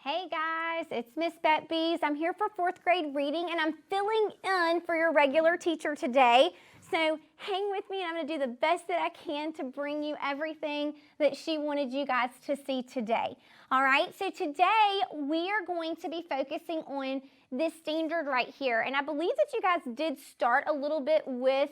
Hey guys, it's Miss Bet Bees. I'm here for fourth grade reading and I'm filling in for your regular teacher today. So hang with me and I'm going to do the best that I can to bring you everything that she wanted you guys to see today. All right, so today we are going to be focusing on this standard right here. And I believe that you guys did start a little bit with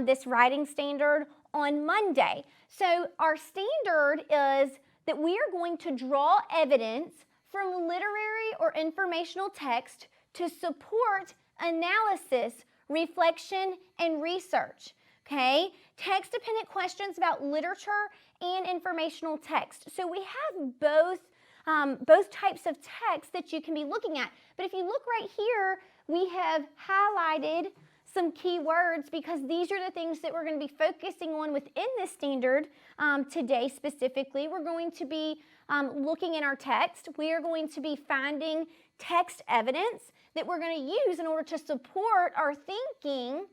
this writing standard on Monday. So our standard is that we are going to draw evidence from literary or informational text to support analysis, reflection, and research. Okay? Text-dependent questions about literature and informational text. So we have both types of text that you can be looking at. But if you look right here, we have highlighted some key words because these are the things that we're going to be focusing on within this standard today specifically. We're going to be looking in our text. We are going to be finding text evidence that we're going to use in order to support our thinking,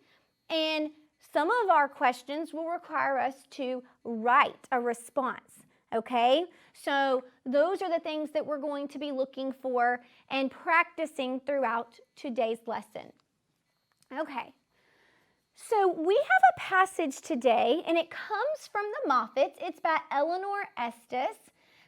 and some of our questions will require us to write a response. Okay, so those are the things that we're going to be looking for and practicing throughout today's lesson. Okay, so we have a passage today, and it comes from the Moffats. It's by Eleanor Estes.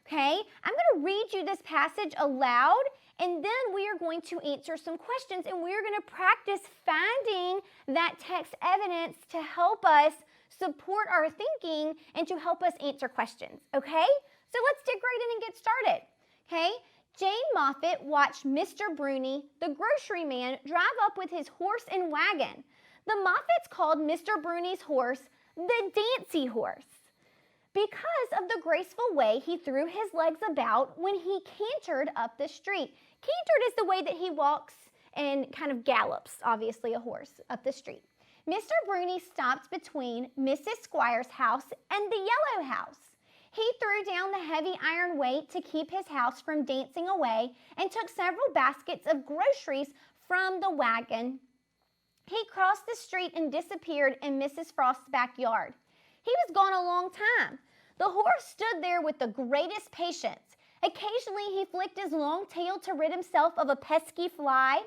Okay, I'm going to read you this passage aloud, and then we are going to answer some questions, and we're going to practice finding that text evidence to help us support our thinking and to help us answer questions. Okay, so let's dig right in and get started. Okay. Jane Moffat watched Mr. Bruni, the grocery man, drive up with his horse and wagon. The Moffats called Mr. Bruni's horse the Dancy Horse because of the graceful way he threw his legs about when he cantered up the street. Cantered is the way that he walks and kind of gallops, obviously a horse, up the street. Mr. Bruni stopped between Mrs. Squire's house and the Yellow House. He threw down the heavy iron weight to keep his house from dancing away and took several baskets of groceries from the wagon. He crossed the street and disappeared in Mrs. Frost's backyard. He was gone a long time. The horse stood there with the greatest patience. Occasionally he flicked his long tail to rid himself of a pesky fly,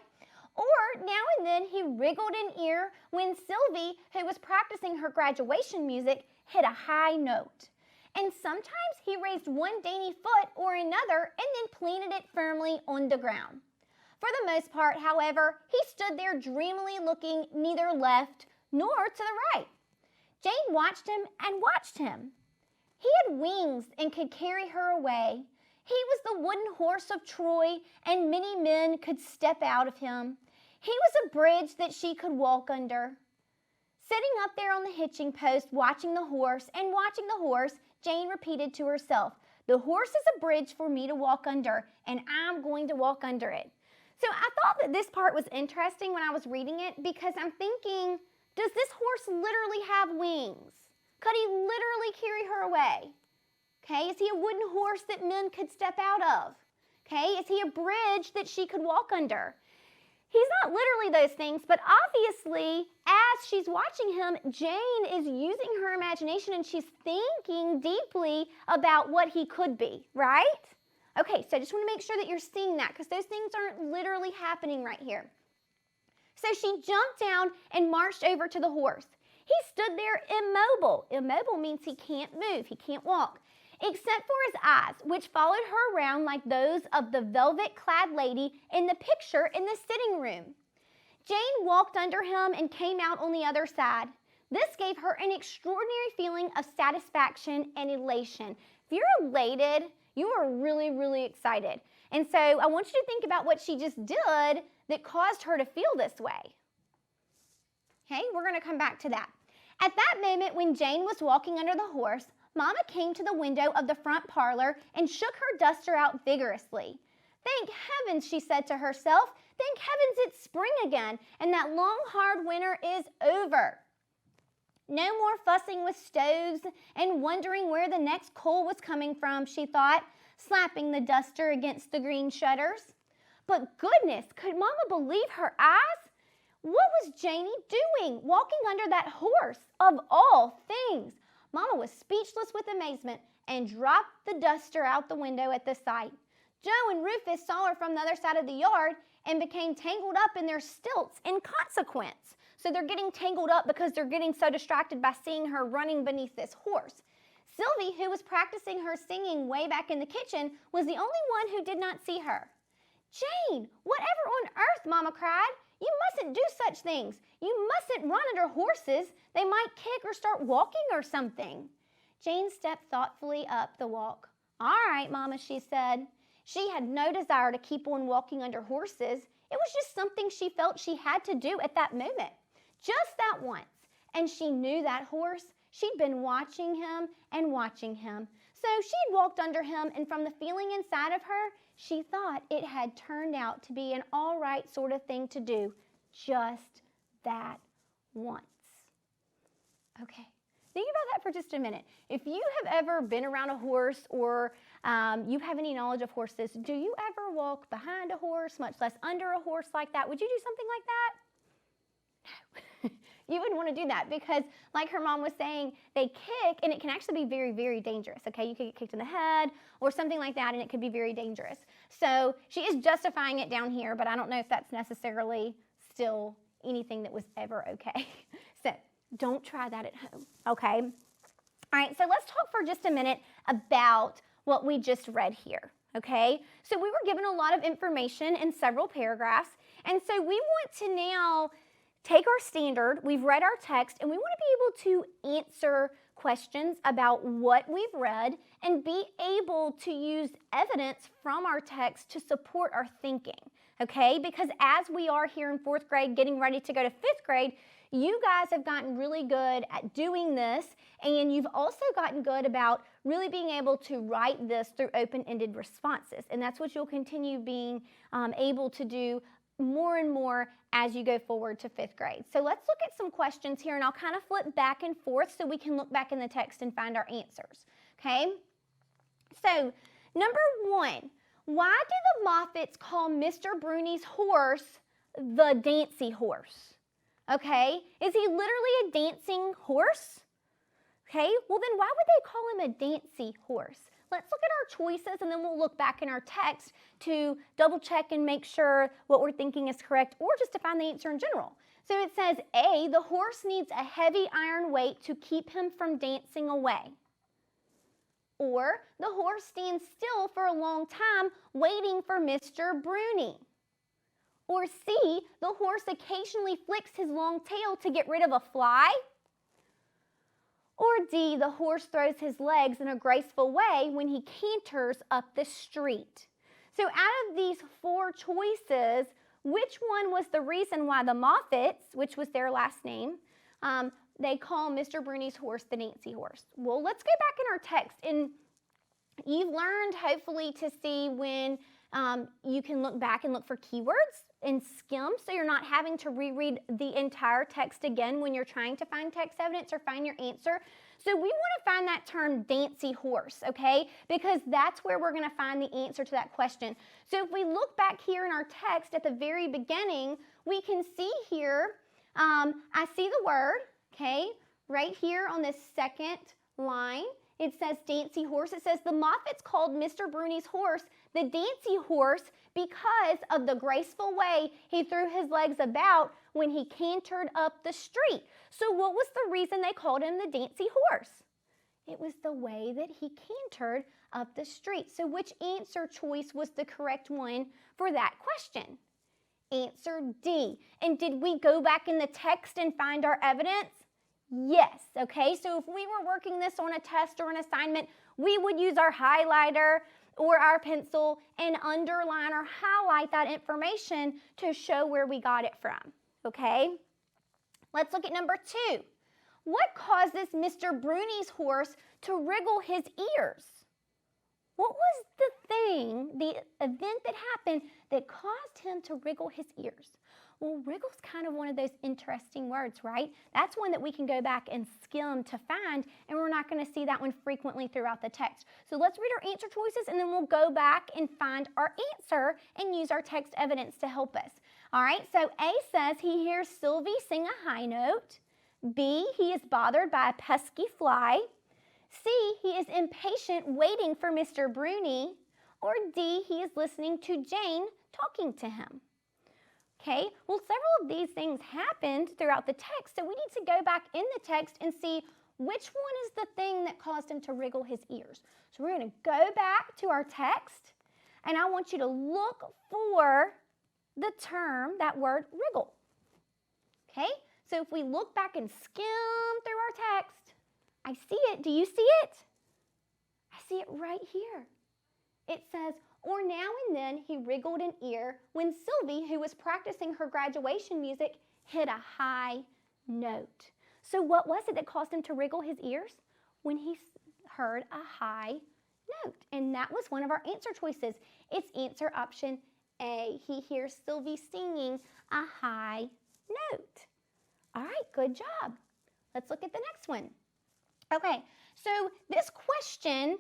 or now and then he wriggled an ear when Sylvie, who was practicing her graduation music, hit a high note. And sometimes he raised one dainty foot or another and then planted it firmly on the ground. For the most part, however, he stood there dreamily looking neither left nor to the right. Jane watched him and watched him. He had wings and could carry her away. He was the wooden horse of Troy, and many men could step out of him. He was a bridge that she could walk under. Sitting up there on the hitching post, watching the horse, Jane repeated to herself, "The horse is a bridge for me to walk under, and I'm going to walk under it." So I thought that this part was interesting when I was reading it because I'm thinking, does this horse literally have wings? Could he literally carry her away? Okay, is he a wooden horse that men could step out of? Okay, is he a bridge that she could walk under? He's not literally those things, but obviously, as she's watching him, Jane is using her imagination and she's thinking deeply about what he could be, right? Okay, so I just want to make sure that you're seeing that because those things aren't literally happening right here. So she jumped down and marched over to the horse. He stood there immobile. Immobile means he can't move, he can't walk, except for his eyes, which followed her around like those of the velvet-clad lady in the picture in the sitting room. Jane walked under him and came out on the other side. This gave her an extraordinary feeling of satisfaction and elation. If you're elated, you are really, really excited. And so I want you to think about what she just did that caused her to feel this way. Okay, we're going to come back to that. At that moment, when Jane was walking under the horse, Mama came to the window of the front parlor and shook her duster out vigorously. "Thank heavens," she said to herself, "thank heavens it's spring again, and that long, hard winter is over. No more fussing with stoves and wondering where the next coal was coming from," she thought, slapping the duster against the green shutters. But goodness, could Mama believe her eyes? What was Janie doing, walking under that horse, of all things? Mama was speechless with amazement and dropped the duster out the window at the sight. Joe and Rufus saw her from the other side of the yard and became tangled up in their stilts in consequence. So they're getting tangled up because they're getting so distracted by seeing her running beneath this horse. Sylvie, who was practicing her singing way back in the kitchen, was the only one who did not see her. Jane, whatever on earth, Mama cried. You mustn't do such things. You mustn't run under horses. They might kick or start walking or something. Jane stepped thoughtfully up the walk. All right, Mama, she said. She had no desire to keep on walking under horses. It was just something she felt she had to do at that moment. Just that once. And she knew that horse. She'd been watching him and watching him. So she'd walked under him, and from the feeling inside of her, she thought it had turned out to be an all right sort of thing to do just that once. Okay, think about that for just a minute. If you have ever been around a horse or you have any knowledge of horses, do you ever walk behind a horse, much less under a horse like that? Would you do something like that? No. You wouldn't want to do that because, like her mom was saying, they kick and it can actually be very, very dangerous, okay? You could get kicked in the head or something like that and it could be very dangerous. So she is justifying it down here, but I don't know if that's necessarily still anything that was ever okay. So don't try that at home, okay? All right, so let's talk for just a minute about what we just read here, okay? So we were given a lot of information in several paragraphs, and so we want to now take our standard, we've read our text, and we want to be able to answer questions about what we've read and be able to use evidence from our text to support our thinking, okay? Because as we are here in 4th grade getting ready to go to 5th grade, you guys have gotten really good at doing this, and you've also gotten good about really being able to write this through open-ended responses, and that's what you'll continue being able to do more and more as you go forward to 5th grade. So let's look at some questions here, and I'll kind of flip back and forth so we can look back in the text and find our answers, okay? So, number 1, why do the Moffats call Mr. Bruni's horse the Dancy Horse? Okay, is he literally a dancing horse? Okay, well then why would they call him a dancy horse? Let's look at our choices and then we'll look back in our text to double check and make sure what we're thinking is correct or just to find the answer in general. So it says A, the horse needs a heavy iron weight to keep him from dancing away. Or the horse stands still for a long time waiting for Mr. Bruni. Or C, the horse occasionally flicks his long tail to get rid of a fly. Or D, the horse throws his legs in a graceful way when he canters up the street. So out of these 4 choices, which one was the reason why the Moffats, which was their last name, they call Mr. Bruni's horse the Dancy Horse? Well, let's go back in our text. And you've learned, hopefully, to see when you can look back and look for keywords and skim, so you're not having to reread the entire text again when you're trying to find text evidence or find your answer. So we want to find that term dancy horse, okay? Because that's where we're going to find the answer to that question. So if we look back here in our text at the very beginning, we can see here, I see the word, okay, right here on this second line. It says dancy horse. It says the Moffats called Mr. Bruni's horse the dancy horse because of the graceful way he threw his legs about when he cantered up the street. So what was the reason they called him the dancy horse? It was the way that he cantered up the street. So which answer choice was the correct one for that question? Answer D. And did we go back in the text and find our evidence? Yes, okay, so if we were working this on a test or an assignment, we would use our highlighter or our pencil and underline or highlight that information to show where we got it from, okay? Let's look at number 2. What causes Mr. Bruni's horse to wriggle his ears? What was the thing, the event that happened that caused him to wriggle his ears? Well, wriggle's kind of one of those interesting words, right? That's one that we can go back and skim to find, and we're not going to see that one frequently throughout the text. So let's read our answer choices, and then we'll go back and find our answer and use our text evidence to help us. All right, so A says he hears Sylvie sing a high note. B, he is bothered by a pesky fly. C, he is impatient waiting for Mr. Bruni. Or D, he is listening to Jane talking to him. Okay, well, several of these things happened throughout the text, so we need to go back in the text and see which one is the thing that caused him to wriggle his ears. So we're going to go back to our text, and I want you to look for the term, that word, wriggle. Okay, so if we look back and skim through our text, I see it. Do you see it? I see it right here. It says, or now and then he wriggled an ear when Sylvie, who was practicing her graduation music, hit a high note. So what was it that caused him to wriggle his ears? When he heard a high note. And that was one of our answer choices. It's answer option A. He hears Sylvie singing a high note. All right, good job. Let's look at the next one. Okay, so this question,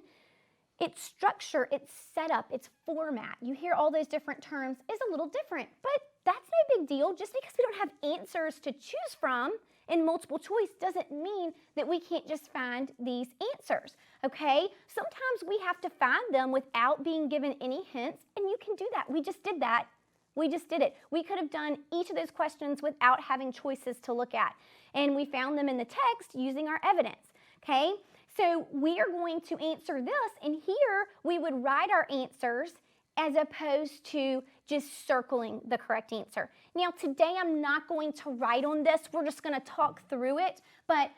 its structure, its setup, its format, you hear all those different terms, is a little different, but that's no big deal. Just because we don't have answers to choose from in multiple choice doesn't mean that we can't just find these answers, okay? Sometimes we have to find them without being given any hints, and you can do that. We just did that. We just did it. We could have done each of those questions without having choices to look at, and we found them in the text using our evidence, okay? So we are going to answer this, and here we would write our answers as opposed to just circling the correct answer. Now, today I'm not going to write on this. We're just going to talk through it. But,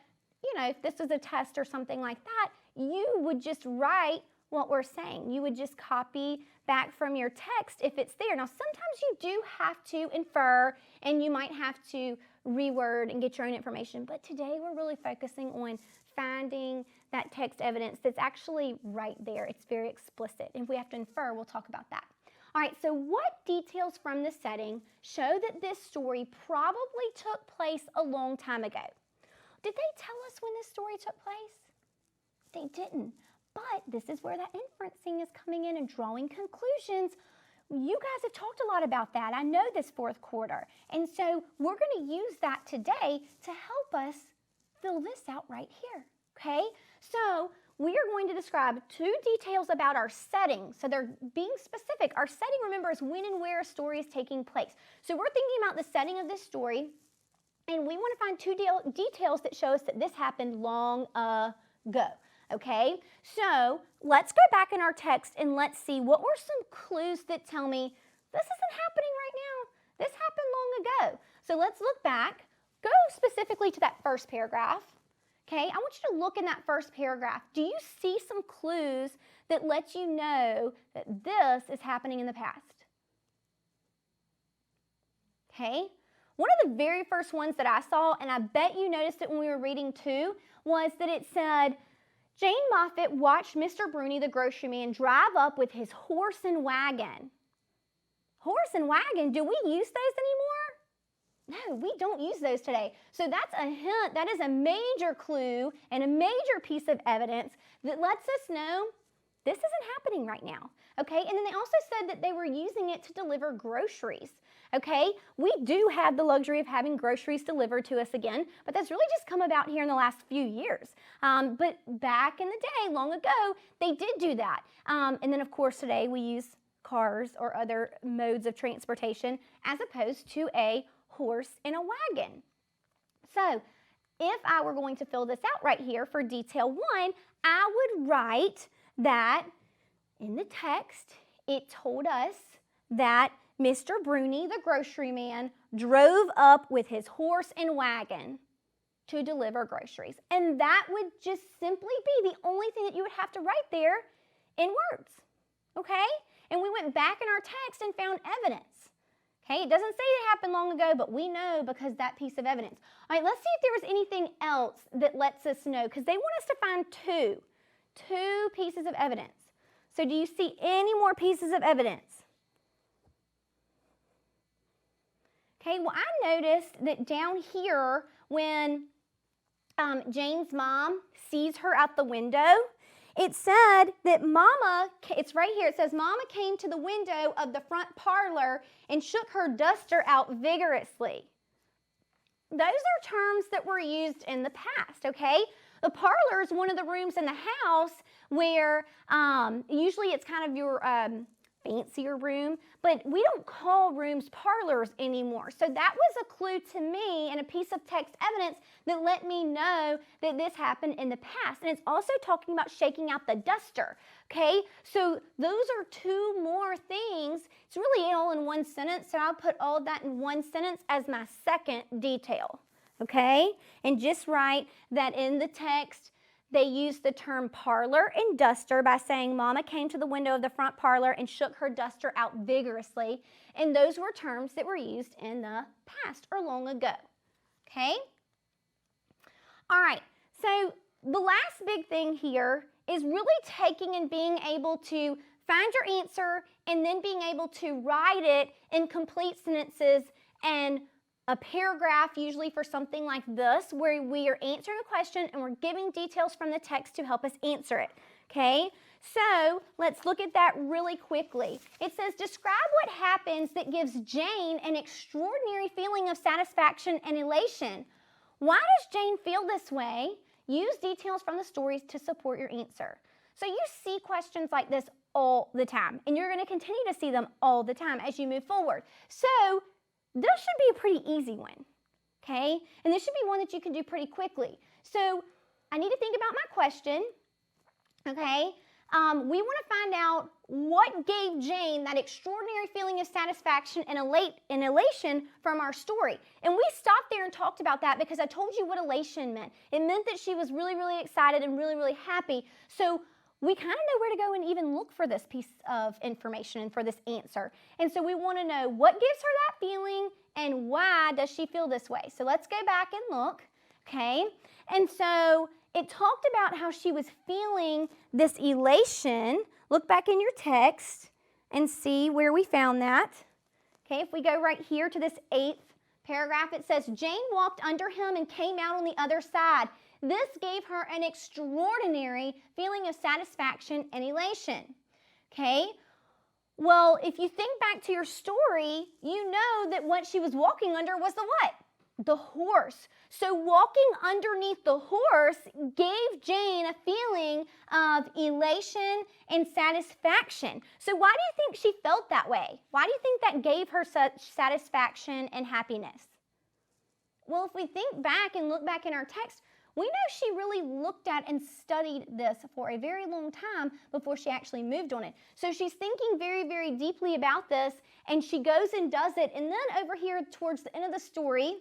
you know, if this was a test or something like that, you would just write what we're saying. You would just copy back from your text if it's there. Now, sometimes you do have to infer, and you might have to reword and get your own information. But today we're really focusing on finding that text evidence that's actually right there. It's very explicit. If we have to infer, we'll talk about that. All right, so what details from the setting show that this story probably took place a long time ago? Did they tell us when this story took place? They didn't. But this is where that inferencing is coming in and drawing conclusions. You guys have talked a lot about that. I know this fourth quarter. And so we're going to use that today to help us fill this out right here, okay? So we are going to describe two details about our setting. So they're being specific. Our setting, remember, is when and where a story is taking place. So we're thinking about the setting of this story, and we want to find two details that show us that this happened long ago, okay? So let's go back in our text and let's see what were some clues that tell me this isn't happening right now. This happened long ago. So let's look back. Go specifically to that first paragraph, okay? I want you to look in that first paragraph. Do you see some clues that let you know that this is happening in the past? Okay? One of the very first ones that I saw, and I bet you noticed it when we were reading too, was that it said, Jane Moffat watched Mr. Bruni, the grocery man, drive up with his horse and wagon. Horse and wagon, do we use those anymore? No, we don't use those today. So that's a hint, that is a major clue and a major piece of evidence that lets us know this isn't happening right now, okay? And then they also said that they were using it to deliver groceries, okay? We do have the luxury of having groceries delivered to us again, but that's really just come about here in the last few years. But back in the day, long ago, they did do that. And then, of course, today we use cars or other modes of transportation as opposed to a horse and a wagon. So if I were going to fill this out right here for detail 1, I would write that in the text, it told us that Mr. Bruni, the grocery man, drove up with his horse and wagon to deliver groceries. And that would just simply be the only thing that you would have to write there in words, okay? And we went back in our text and found evidence. Okay, it doesn't say it happened long ago, but we know because that piece of evidence. All right, let's see if there was anything else that lets us know, because they want us to find two pieces of evidence. So do you see any more pieces of evidence? Okay, well, I noticed that down here when Jane's mom sees her out the window, it said that Mama, it's right here, it says, Mama came to the window of the front parlor and shook her duster out vigorously. Those are terms that were used in the past, okay? The parlor is one of the rooms in the house where usually it's kind of your fancier room, but we don't call rooms parlors anymore. So that was a clue to me and a piece of text evidence that let me know that this happened in the past. And it's also talking about shaking out the duster, okay? So those are two more things. It's really all in one sentence, so I'll put all of that in one sentence as my second detail, okay? And just write that in the text, they used the term parlor and duster by saying Mama came to the window of the front parlor and shook her duster out vigorously. And those were terms that were used in the past or long ago. Okay? All right. So the last big thing here is really taking and being able to find your answer and then being able to write it in complete sentences and a paragraph, usually for something like this, where we are answering a question and we're giving details from the text to help us answer it, okay? So let's look at that really quickly. It says, describe what happens that gives Jane an extraordinary feeling of satisfaction and elation. Why does Jane feel this way? Use details from the stories to support your answer. So you see questions like this all the time, and you're going to continue to see them all the time as you move forward. So this should be a pretty easy one, okay? And this should be one that you can do pretty quickly. So I need to think about my question, okay? We want to find out what gave Jane that extraordinary feeling of satisfaction and elation from our story. And we stopped there and talked about that because I told you what elation meant. It meant that she was really, really excited and really, really happy. So we kind of know where to go and even look for this piece of information and for this answer. And so we want to know what gives her that feeling and why does she feel this way. So let's go back and look, okay? And so it talked about how she was feeling this elation. Look back in your text and see where we found that. Okay, if we go right here to this 8th paragraph, it says, Jane walked under him and came out on the other side. This gave her an extraordinary feeling of satisfaction and elation. Okay? Well, if you think back to your story, you know that what she was walking under was the what? The horse. So walking underneath the horse gave Jane a feeling of elation and satisfaction. So why do you think she felt that way? Why do you think that gave her such satisfaction and happiness? Well, if we think back and look back in our text, we know she really looked at and studied this for a very long time before she actually moved on it. So she's thinking very, very deeply about this, and she goes and does it. And then over here towards the end of the story,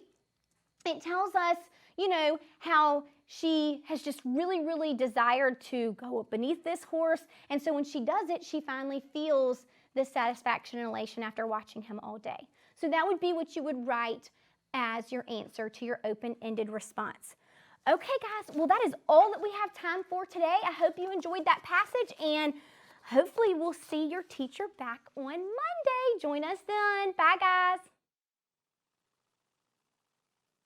it tells us, you know, how she has just really, really desired to go up beneath this horse. And so when she does it, she finally feels this satisfaction and elation after watching him all day. So that would be what you would write as your answer to your open-ended response. Okay, guys, well, that is all that we have time for today. I hope you enjoyed that passage, and hopefully we'll see your teacher back on Monday. Join us then. Bye, guys.